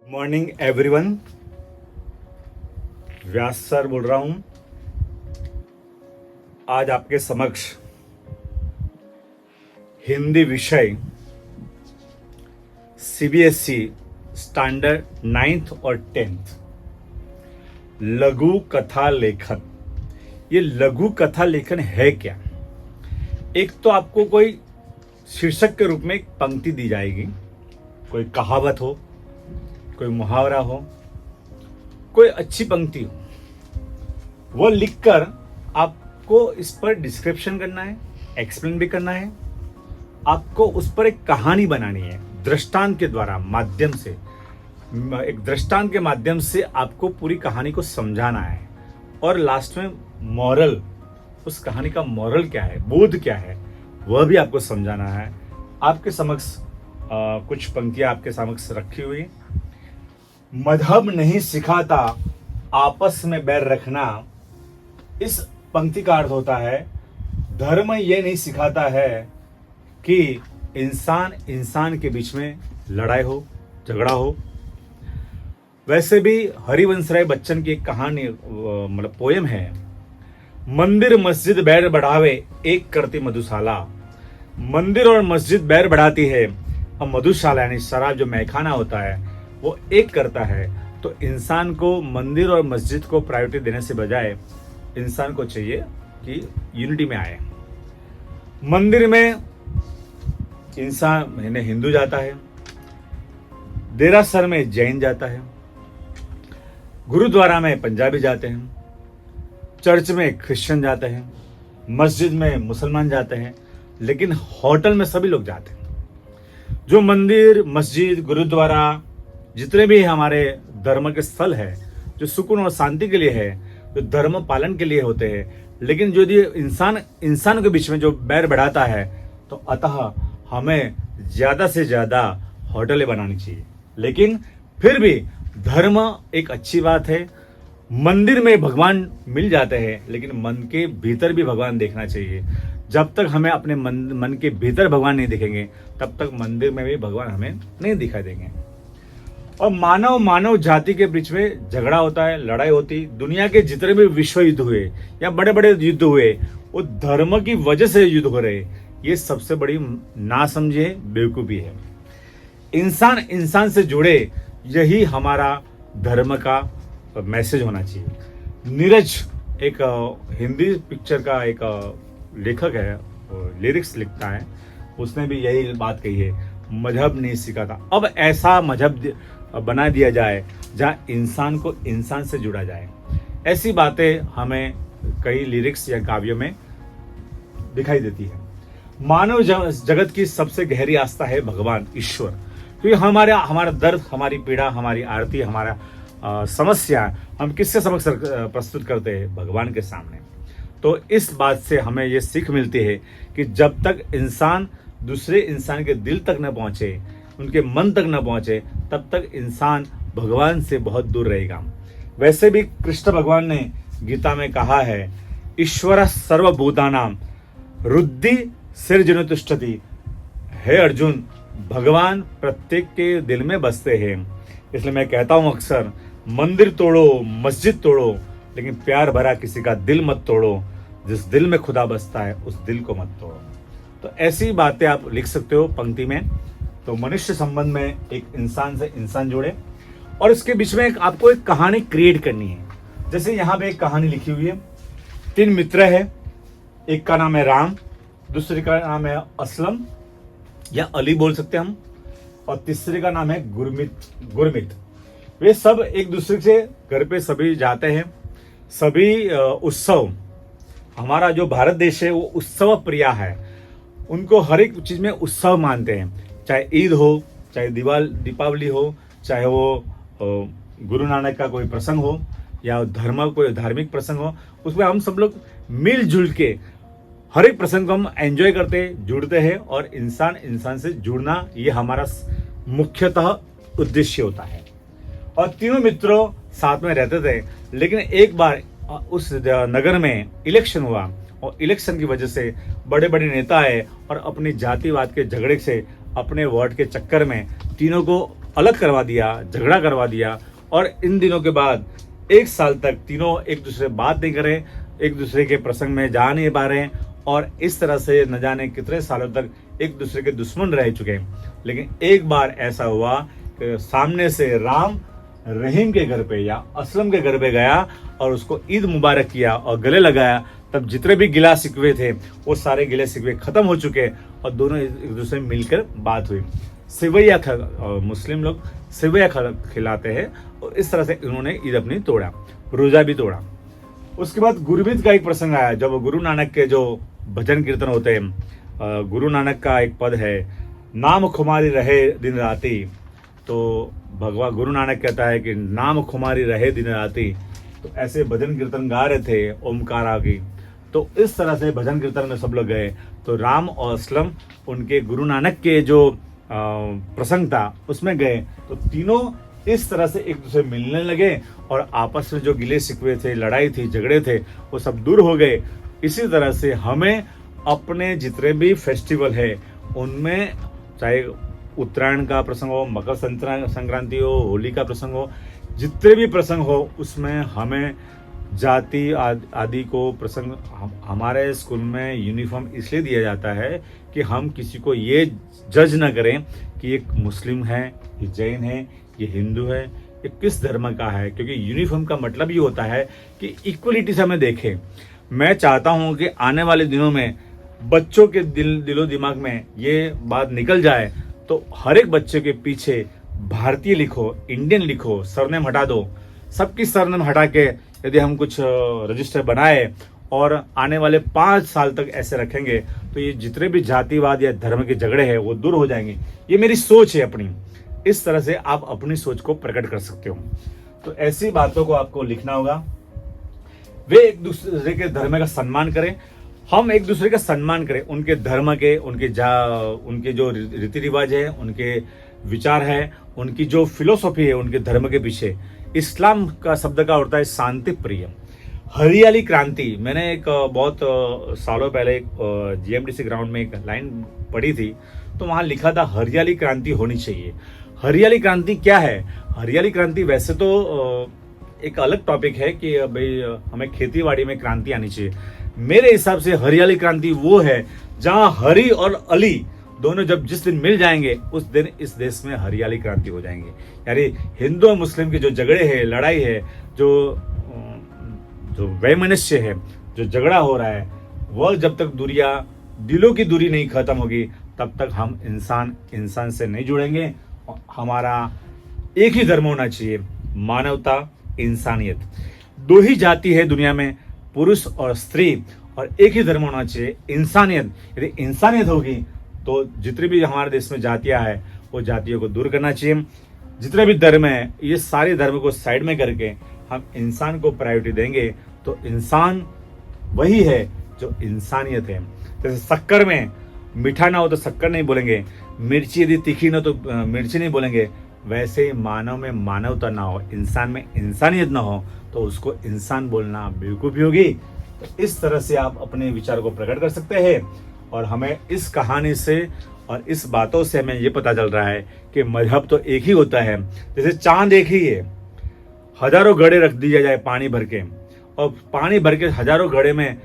Morning everyone. व्यास sir बोल रहा हूं। आज आपके समक्ष हिंदी विषय सीबीएसई स्टैंडर्ड 9th और 10th लघु कथा लेखन। ये लघु कथा लेखन है क्या? एक तो आपको कोई शीर्षक के रूप में एक पंक्ति दी जाएगी, कोई कहावत हो, कोई मुहावरा हो, कोई अच्छी पंक्ति हो, वो लिखकर आपको इस पर डिस्क्रिप्शन करना है, एक्सप्लेन भी करना है। आपको उस पर एक कहानी बनानी है दृष्टांत के द्वारा माध्यम से। एक दृष्टांत के माध्यम से आपको पूरी कहानी को समझाना है और लास्ट में मॉरल, उस कहानी का मॉरल क्या है, बोध क्या है, वह भी आपको समझाना है। आपके समक्ष कुछ पंक्तियां आपके समक्ष रखी हुई। मजहब नहीं सिखाता आपस में बैर रखना। इस पंक्ति का अर्थ होता है, धर्म ये नहीं सिखाता है कि इंसान इंसान के बीच में लड़ाई हो, झगड़ा हो। वैसे भी हरिवंश राय बच्चन की एक कहानी मतलब पोयम है, मंदिर मस्जिद बैर बढ़ावे एक करती मधुशाला। मंदिर और मस्जिद बैर बढ़ाती है और मधुशाला यानी शराब जो मैखाना होता है वो एक करता है। तो इंसान को मंदिर और मस्जिद को प्रायोरिटी देने से बजाय इंसान को चाहिए कि यूनिटी में आए। मंदिर में इंसान हिंदू जाता है, देरासर में जैन जाता है, गुरुद्वारा में पंजाबी जाते हैं, चर्च में क्रिश्चियन जाते हैं, मस्जिद में मुसलमान जाते हैं, लेकिन होटल में सभी लोग जाते हैं। जो मंदिर, मस्जिद, गुरुद्वारा जितने भी हमारे धर्म के स्थल है, जो सुकून और शांति के लिए है, जो धर्म पालन के लिए होते हैं, लेकिन जो इंसान के बीच में जो बैर बढ़ाता है, तो अतः हमें ज्यादा से ज्यादा होटलें बनानी चाहिए। लेकिन फिर भी धर्म एक अच्छी बात है। मंदिर में भगवान मिल जाते हैं, लेकिन मन के भीतर भी भगवान देखना चाहिए। जब तक हमें अपने मन के भीतर भगवान नहीं दिखेंगे, तब तक मंदिर में भी भगवान हमें नहीं दिखाई देंगे। और मानव जाति के बीच में झगड़ा होता है, लड़ाई होती। दुनिया के जितने भी विश्व युद्ध हुए या बड़े बड़े युद्ध हुए, वो धर्म की वजह से युद्ध हो रहे। ये सबसे बड़ी ना समझे बेवकूफी है। इंसान इंसान से जुड़े, यही हमारा धर्म का मैसेज होना चाहिए। नीरज एक हिंदी पिक्चर का एक लेखक है, लिरिक्स लिखता है, उसने भी यही बात कही है, मजहब नहीं सिखाता। अब ऐसा मजहब बना दिया जाए जहां इंसान को इंसान से जुड़ा जाए। ऐसी बातें हमें कई लिरिक्स या काव्यों में दिखाई देती है। मानव जगत की सबसे गहरी आस्था है भगवान ईश्वर, क्योंकि हमारा दर्द, हमारी पीड़ा, हमारी आरती, हमारा समस्या हम किससे समक्ष प्रस्तुत करते हैं? भगवान के सामने। तो इस बात से हमें ये सीख मिलती है कि जब तक इंसान दूसरे इंसान के दिल तक न पहुंचे, उनके मन तक न पहुंचे, तब तक इंसान भगवान से बहुत दूर रहेगा। वैसे भी कृष्ण भगवान ने गीता में कहा है, ईश्वर सर्वभूतानां रुद्धि सिरजनुतिष्ठति। हे अर्जुन, भगवान प्रत्येक के दिल में बसते हैं। इसलिए मैं कहता हूं अक्सर, मंदिर तोड़ो, मस्जिद तोड़ो, लेकिन प्यार भरा किसी का दिल मत तोड़ो। जिस दिल में खुदा बसता है, उस दिल को मत तोड़ो। तो ऐसी बातें आप लिख सकते हो पंक्ति में। तो मनुष्य संबंध में एक इंसान से इंसान जुड़े, और इसके बीच में आपको एक कहानी क्रिएट करनी है। जैसे यहाँ पे एक कहानी लिखी हुई है, 3 मित्र है, एक का नाम है राम, दूसरे का नाम है असलम या अली बोल सकते हैं हम, और तीसरे का नाम है गुरमित। वे सब एक दूसरे से घर पे सभी जाते हैं। सभी उत्सव, हमारा जो भारत देश है वो उत्सव प्रिय है। उनको हर एक चीज में उत्सव मानते हैं, चाहे ईद हो, चाहे दीपावली हो, चाहे वो गुरु नानक का कोई प्रसंग हो या कोई धार्मिक प्रसंग हो। उसमें हम सब लोग मिलजुल के हर एक प्रसंग को हम एंजॉय करते, जुड़ते हैं, और इंसान इंसान से जुड़ना ये हमारा मुख्यतः उद्देश्य होता है। और तीनों मित्रों साथ में रहते थे, लेकिन एक बार उस नगर में इलेक्शन हुआ, और इलेक्शन की वजह से बड़े बड़े नेता आए और अपनी जातिवाद के झगड़े से, अपने वार्ड के चक्कर में तीनों को अलग करवा दिया, झगड़ा करवा दिया। और इन दिनों के बाद 1 साल तक तीनों एक दूसरे से बात नहीं करें, एक दूसरे के प्रसंग में जा नहीं पा रहे हैं, और इस तरह से न जाने कितने सालों तक एक दूसरे के दुश्मन रह चुके हैं। लेकिन एक बार ऐसा हुआ कि सामने से राम रहीम के घर पे या असलम के घर पे गया और उसको ईद मुबारक किया और गले लगाया, तब जितने भी गिला शिकवे थे वो सारे गिले शिकवे खत्म हो चुके और दोनों एक दूसरे में मिलकर बात हुई। सेवैया मुस्लिम लोग सेवैया खिलाते हैं और इस तरह से इन्होंने ईद अपनी तोड़ा, रोजा भी तोड़ा। उसके बाद गुरमीत का एक प्रसंग आया, जब गुरु नानक के जो भजन कीर्तन होते हैं, गुरु नानक का एक पद है, नाम खुमारी रहे दिन राती। तो भगवान गुरु नानक कहता है कि नाम खुमारी रहे दिन राती। तो ऐसे भजन कीर्तन गा रहे थे ओमकारा की। तो इस तरह से भजन कीर्तन में सब लोग गए। तो राम और असलम उनके गुरु नानक के जो प्रसंग था उसमें गए। तो तीनों इस तरह से एक दूसरे मिलने लगे और आपस में जो गिले शिकवे थे, लड़ाई थी, झगड़े थे, वो सब दूर हो गए। इसी तरह से हमें अपने जितने भी फेस्टिवल है उनमें, चाहे उत्तरायण का प्रसंग हो, मकर संक्रांति हो, होली का प्रसंग हो, जितने भी प्रसंग हो, उसमें हमें जाति आदि को प्रसंग, हमारे स्कूल में यूनिफॉर्म इसलिए दिया जाता है कि हम किसी को ये जज न करें कि ये मुस्लिम है, ये जैन है, ये हिंदू है, ये किस धर्म का है। क्योंकि यूनिफॉर्म का मतलब ये होता है कि इक्वलिटी से हमें देखें। मैं चाहता हूं कि आने वाले दिनों में बच्चों के दिलो दिमाग में ये बात निकल जाए, तो हर एक बच्चे के पीछे भारतीय लिखो, इंडियन लिखो, सरनेम हटा दो। सबकी सरनेम हटा के यदि हम कुछ रजिस्टर बनाए और आने वाले 5 साल तक ऐसे रखेंगे, तो ये जितने भी जातिवाद या धर्म के झगड़े हैं वो दूर हो जाएंगे। ये मेरी सोच है अपनी। इस तरह से आप अपनी सोच को प्रकट कर सकते हो। तो ऐसी बातों को आपको लिखना होगा। वे एक दूसरे के धर्म का सम्मान करें, हम एक दूसरे का सम्मान करें, उनके धर्म के, उनके जो रीति रिवाज है, उनके विचार है, उनकी जो फिलोसॉफी है, उनके धर्म के पीछे। इस्लाम का शब्द का होता है शांति प्रिय। हरियाली क्रांति, मैंने एक बहुत सालों पहले जीएमडीसी ग्राउंड में एक लाइन पढ़ी थी, तो वहां लिखा था हरियाली क्रांति होनी चाहिए। हरियाली क्रांति क्या है? हरियाली क्रांति वैसे तो एक अलग टॉपिक है कि भाई हमें खेतीबाड़ी में क्रांति आनी चाहिए। मेरे हिसाब से हरियाली क्रांति वो है जहां हरी और अली दोनों जब जिस दिन मिल जाएंगे उस दिन इस देश में हरियाली क्रांति हो जाएंगे। यानी हिंदू और मुस्लिम के जो झगड़े है, लड़ाई है, जो वैमनस्य है, जो झगड़ा हो रहा है, वह जब तक दिलों की दूरी नहीं खत्म होगी तब तक हम इंसान से नहीं जुड़ेंगे। हमारा एक ही धर्म होना चाहिए, मानवता, इंसानियत। 2 ही जाति है दुनिया में, पुरुष और स्त्री, और एक ही धर्म होना चाहिए, इंसानियत। यदि इंसानियत होगी तो जितनी भी हमारे देश में जातियां हैं वो जातियों को दूर करना चाहिए। जितने भी धर्म है, ये सारे धर्म को साइड में करके हम इंसान को प्रायोरिटी देंगे तो इंसान वही है जो इंसानियत है। जैसे शक्कर में मीठा ना हो तो शक्कर नहीं बोलेंगे, मिर्ची यदि तीखी ना तो मिर्ची नहीं बोलेंगे, वैसे ही मानव में मानवता ना हो, इंसान में इंसानियत ना हो तो उसको इंसान बोलना बेवकूफ़ी होगी। तो इस तरह से आप अपने विचार को प्रकट कर सकते हैं। और हमें इस कहानी से और इस बातों से हमें ये पता चल रहा है कि मजहब तो एक ही होता है। जैसे चांद एक ही है, हजारों घड़े रख दिया जाए पानी भर के, और पानी भर के हजारों घड़े में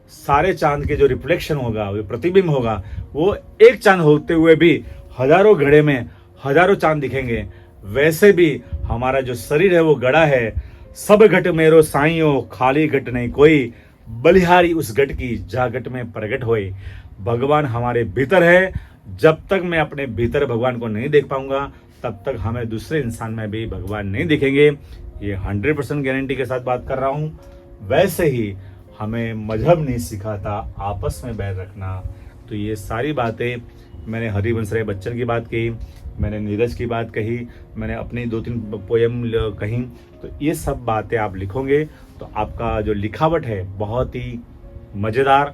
सारे चांद के जो रिफ्लेक्शन होगा, जो प्रतिबिंब होगा, वो एक चांद होते हुए भी हजारों घड़े में हजारों चांद दिखेंगे। वैसे भी हमारा जो शरीर है वो गड़ा है। सब घट मेरो साइयों, खाली घट नहीं कोई, बलिहारी उस घट की जा घट में प्रगट होए। भगवान हमारे भीतर है। जब तक मैं अपने भीतर भगवान को नहीं देख पाऊंगा तब तक हमें दूसरे इंसान में भी भगवान नहीं दिखेंगे। ये 100% गारंटी के साथ बात कर रहा हूं। वैसे ही हमें मजहब नहीं सिखाता आपस में बैर रखना। तो ये सारी बातें मैंने हरिवंश राय बच्चन की बात कही, मैंने नीरज की बात कही, मैंने अपनी 2-3 पोयम कही। तो ये सब बातें आप लिखोगे तो आपका जो लिखावट है बहुत ही मज़ेदार,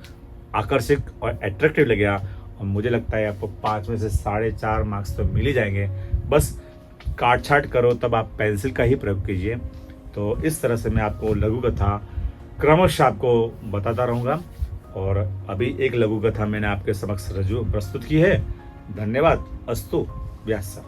आकर्षक और एट्रैक्टिव लगेगा। और मुझे लगता है आपको 5 में से 4.5 मार्क्स तो मिल ही जाएंगे। बस काट छाट करो, तब आप पेंसिल का ही प्रयोग कीजिए। तो इस तरह से मैं आपको लघु कथा क्रमशः आपको बताता रहूँगा। और अभी एक लघु कथा मैंने आपके समक्ष प्रस्तुत की है। धन्यवाद। अस्तु व्यास।